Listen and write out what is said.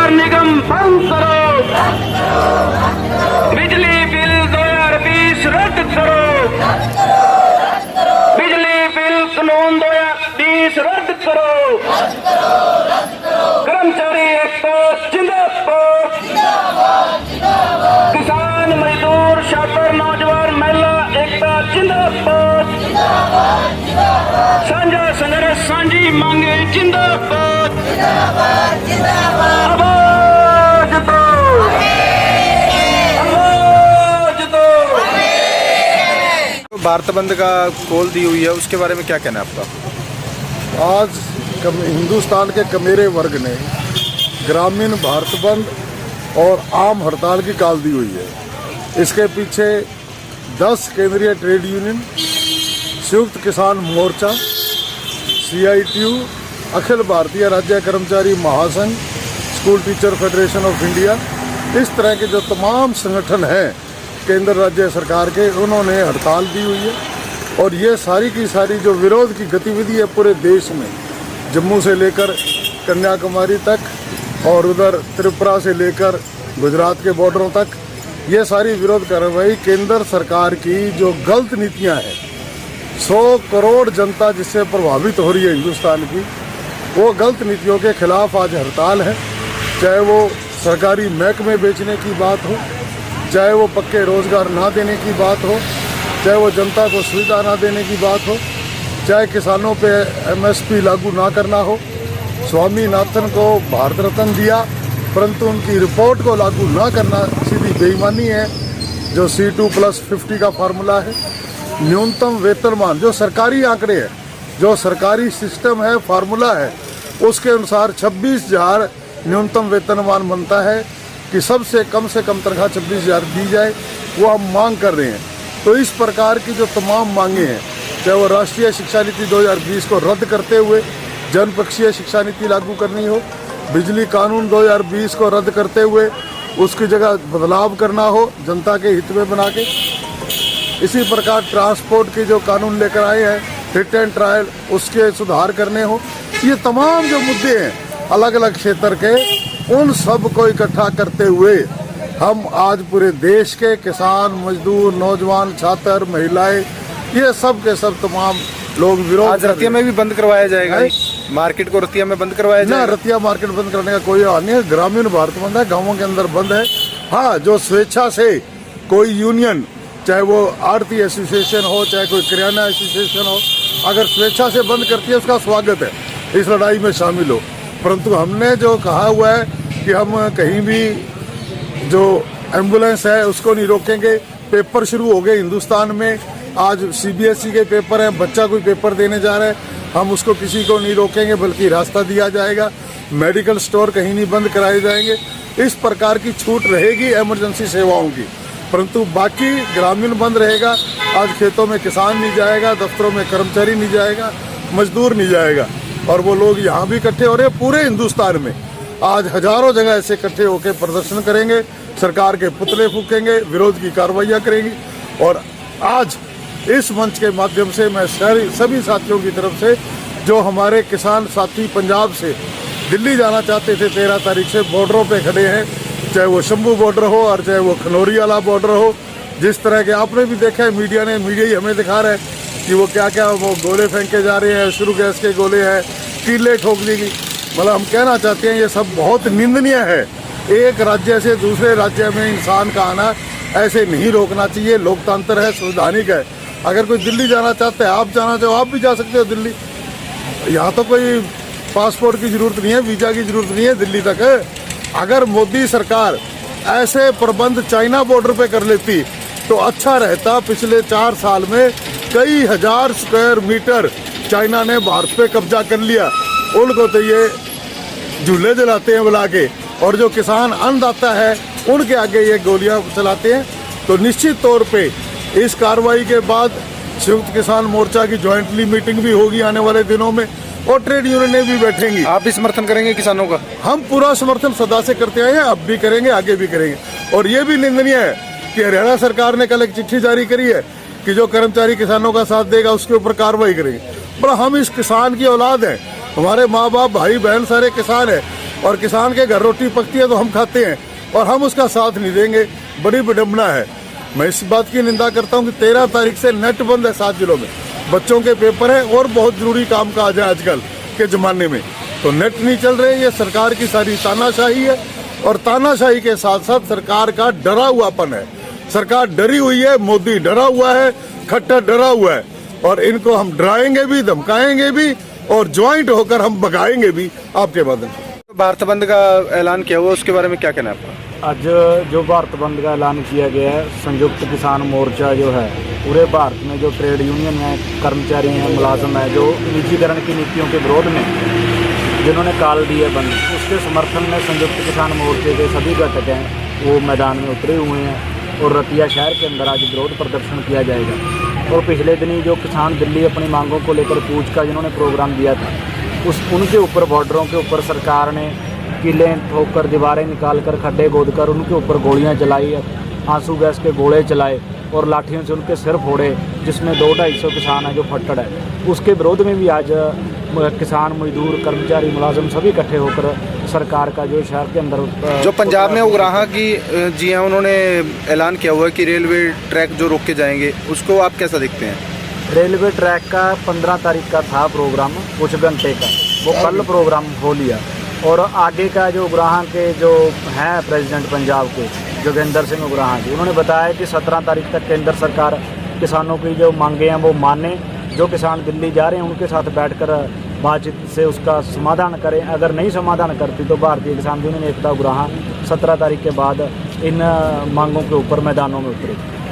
नगर निगम बंद करो, बिजली बिल 2020 रद्द करो, बिजली बिल कानून 2020 रद्द करो, कर्मचारी एकता जिंदाबाद, किसान मजदूर छात्र नौजवान महिला एकता जिंदाबाद, साझा संघर्ष सांझी मांगे जिंदाबाद, आवाज दो, आवाज दो। भारत बंद का कॉल दी हुई है, उसके बारे में क्या कहना है आपका? आज हिंदुस्तान के कमेरे वर्ग ने ग्रामीण भारत बंद और आम हड़ताल की कॉल दी हुई है। इसके पीछे 10 केंद्रीय ट्रेड यूनियन, संयुक्त किसान मोर्चा, CITU, अखिल भारतीय राज्य कर्मचारी महासंघ, school teacher federation of India, इस तरह के जो तमाम संगठन हैं केंद्र राज्य सरकार के, उन्होंने हड़ताल दी हुई है। और ये सारी की सारी जो विरोध की गतिविधि है पूरे देश में, जम्मू से लेकर कन्याकुमारी तक और उधर त्रिपुरा से लेकर गुजरात के बॉर्डरों तक, ये सारी विरोध कार्रवाई केंद्र सरकार की जो गलत नीतियां हैं, 100 करोड़ जनता जिससे प्रभावित हो रही है हिंदुस्तान की, वो गलत नीतियों के खिलाफ आज हड़ताल है। चाहे वो सरकारी महकमे बेचने की बात हो, चाहे वो पक्के रोजगार ना देने की बात हो, चाहे वो जनता को सुविधा ना देने की बात हो, चाहे किसानों पे MSP लागू ना करना हो। स्वामीनाथन को भारत रत्न दिया परंतु उनकी रिपोर्ट को लागू ना करना सीधी बेईमानी है। जो C2+50 का फार्मूला है, न्यूनतम वेतनमान जो सरकारी आंकड़े हैं, जो सरकारी सिस्टम है, फार्मूला है, उसके अनुसार 26,000 न्यूनतम वेतनमान बनता है कि सबसे कम से कम तनख्वाह 26,000 दी जाए, वो हम मांग कर रहे हैं। तो इस प्रकार की जो तमाम मांगे हैं, चाहे वो राष्ट्रीय शिक्षा नीति 2020 को रद्द करते हुए जनपक्षीय शिक्षा नीति लागू करनी हो, बिजली कानून 2020 को रद्द करते हुए उसकी जगह बदलाव करना हो जनता के हित में बना के, इसी प्रकार ट्रांसपोर्ट के जो कानून लेकर आए हैं, हिट एंड ट्रायल, उसके सुधार करने हो। ये तमाम जो मुद्दे हैं अलग अलग क्षेत्र के, उन सब को इकट्ठा करते हुए हम आज पूरे देश के किसान, मजदूर, नौजवान, छात्र, महिलाएं, ये सब के सब तमाम लोग विरोध। आज रतिया में भी बंद करवाया जाएगा, मार्केट को रतिया में बंद करवाया जाएगा? ना, रतिया मार्केट बंद करने का कोई हाल नहीं है। ग्रामीण भारत बंद है, गाँवों के अंदर बंद है। हाँ, जो स्वेच्छा से कोई यूनियन, चाहे वो आड़ती एसोसिएशन हो, चाहे कोई किराना एसोसिएशन हो, अगर स्वेच्छा से बंद करती है उसका स्वागत है, इस लड़ाई में शामिल हो। परंतु हमने जो कहा हुआ है कि हम कहीं भी जो एम्बुलेंस है उसको नहीं रोकेंगे। पेपर शुरू हो गए हिंदुस्तान में, आज CBSE के पेपर हैं, बच्चा कोई पेपर देने जा रहा है, हम उसको किसी को नहीं रोकेंगे बल्कि रास्ता दिया जाएगा। मेडिकल स्टोर कहीं नहीं बंद कराए जाएंगे। इस प्रकार की छूट रहेगी इमरजेंसी सेवाओं की, परंतु बाकी ग्रामीण बंद रहेगा। आज खेतों में किसान नहीं जाएगा, दफ्तरों में कर्मचारी नहीं जाएगा, मजदूर नहीं जाएगा। और वो लोग यहाँ भी इकट्ठे हो रहे हैं, पूरे हिंदुस्तान में आज हजारों जगह ऐसे इकट्ठे होकर प्रदर्शन करेंगे, सरकार के पुतले फूकेंगे, विरोध की कार्रवाइयाँ करेंगी। और आज इस मंच के माध्यम से मैं सभी साथियों की तरफ से, जो हमारे किसान साथी पंजाब से दिल्ली जाना चाहते थे 13 तारीख से, बॉर्डरों पे खड़े हैं, चाहे वो शंभू बॉर्डर हो और चाहे वो खनौरी वाला बॉर्डर हो, जिस तरह के आपने भी देखा है, मीडिया ही हमें दिखा रहा है कि वो क्या क्या वो गोले फेंके जा रहे हैं, शुरू गैस के गोले हैं, कीले ठोक दी गई। मतलब हम कहना चाहते हैं ये सब बहुत निंदनीय है। एक राज्य से दूसरे राज्य में इंसान का आना ऐसे नहीं रोकना चाहिए। लोकतंत्र है, संवैधानिक है। अगर कोई दिल्ली जाना चाहता है, आप जाना चाहो आप भी जा सकते हो दिल्ली। यहाँ तो कोई पासपोर्ट की जरूरत नहीं है, वीजा की जरूरत नहीं है दिल्ली तक। अगर मोदी सरकार ऐसे प्रबंध चाइना बॉर्डर पे कर लेती तो अच्छा रहता। पिछले 4 साल में कई हजार स्क्वायर मीटर चाइना ने भारत पे कब्जा कर लिया। उनको तो ये झूले जलाते हैं बुला के, और जो किसान अन्नदाता है उनके आगे ये गोलियां चलाते हैं। तो निश्चित तौर पे इस कार्रवाई के बाद संयुक्त किसान मोर्चा की ज्वाइंटली मीटिंग भी होगी आने वाले दिनों में, और ट्रेड यूनियनें भी बैठेंगी। आप भी समर्थन करेंगे किसानों का? हम पूरा समर्थन सदा से करते आए हैं, अब भी करेंगे, आगे भी करेंगे। और ये भी निंदनीय है कि हरियाणा सरकार ने कल एक चिट्ठी जारी करी है कि जो कर्मचारी किसानों का साथ देगा उसके ऊपर कार्रवाई करेंगे। पर हम इस किसान की औलाद हैं, हमारे माँ बाप भाई बहन सारे किसान हैं, और किसान के घर रोटी पकती है तो हम खाते हैं और हम उसका साथ नहीं देंगे। बड़ी विडम्बना है। मैं इस बात की निंदा करता हूं कि 13 तारीख से नेट बंद है 7 जिलों में, बच्चों के पेपर हैं और बहुत जरूरी काम काज है आजकल के ज़माने में, तो नेट नहीं चल रहे। ये सरकार की सारी तानाशाही है और तानाशाही के साथ साथ सरकार का डरा हुआपन है। सरकार डरी हुई है, मोदी डरा हुआ है, खट्टर डरा हुआ है और इनको हम डराएंगे भी, धमकाएंगे भी और ज्वाइंट होकर हम भगाएंगे भी आपके माध्यम से। भारत बंद का ऐलान किया हुआ, उसके बारे में क्या कहना है आपका? आज जो भारत बंद का ऐलान किया गया है, संयुक्त किसान मोर्चा जो है पूरे भारत में जो ट्रेड यूनियन है, कर्मचारी हैं, मुलाजम है, जो निजीकरण की नीतियों के विरोध में जिन्होंने कॉल दी है बंद, उसके समर्थन में संयुक्त किसान मोर्चे के सभी घटक हैं वो मैदान में उतरे हुए हैं और रतिया शहर के अंदर आज विरोध प्रदर्शन किया जाएगा। और पिछले दिन ही जो किसान दिल्ली अपनी मांगों को लेकर कूच का जिन्होंने प्रोग्राम दिया था, उनके ऊपर बॉर्डरों के ऊपर सरकार ने किलें ठोककर, दीवारें निकाल कर, खड्डे खोदकर उनके ऊपर गोलियां चलाई, आंसू गैस के गोले चलाए और लाठियों से उनके सिर फोड़े, जिसमें 200-250 किसान हैं जो फट्टड़ है। उसके विरोध में भी आज किसान, मजदूर, कर्मचारी, मुलाजिम सभी इकट्ठे होकर सरकार का जो शहर के अंदर जो पंजाब में उगराहा की जी हाँ, उन्होंने ऐलान किया हुआ है कि रेलवे ट्रैक जो रोक के जाएंगे, उसको आप कैसा देखते हैं? रेलवे ट्रैक का 15 तारीख का था प्रोग्राम, कुछ घंटे का, वो कल प्रोग्राम हो लिया। और आगे का जो उगराहा के जो हैं प्रेसिडेंट पंजाब के जोगेंद्र सिंह उगराहा जी, उन्होंने बताया कि 17 तारीख तक केंद्र सरकार किसानों की जो मांगे हैं वो माने, जो किसान दिल्ली जा रहे हैं उनके साथ बैठकर बातचीत से उसका समाधान करें। अगर नहीं समाधान करती तो भारतीय किसान यूनियन एकता उगराहा 17 तारीख के बाद इन मांगों के ऊपर मैदानों में उतरेगी।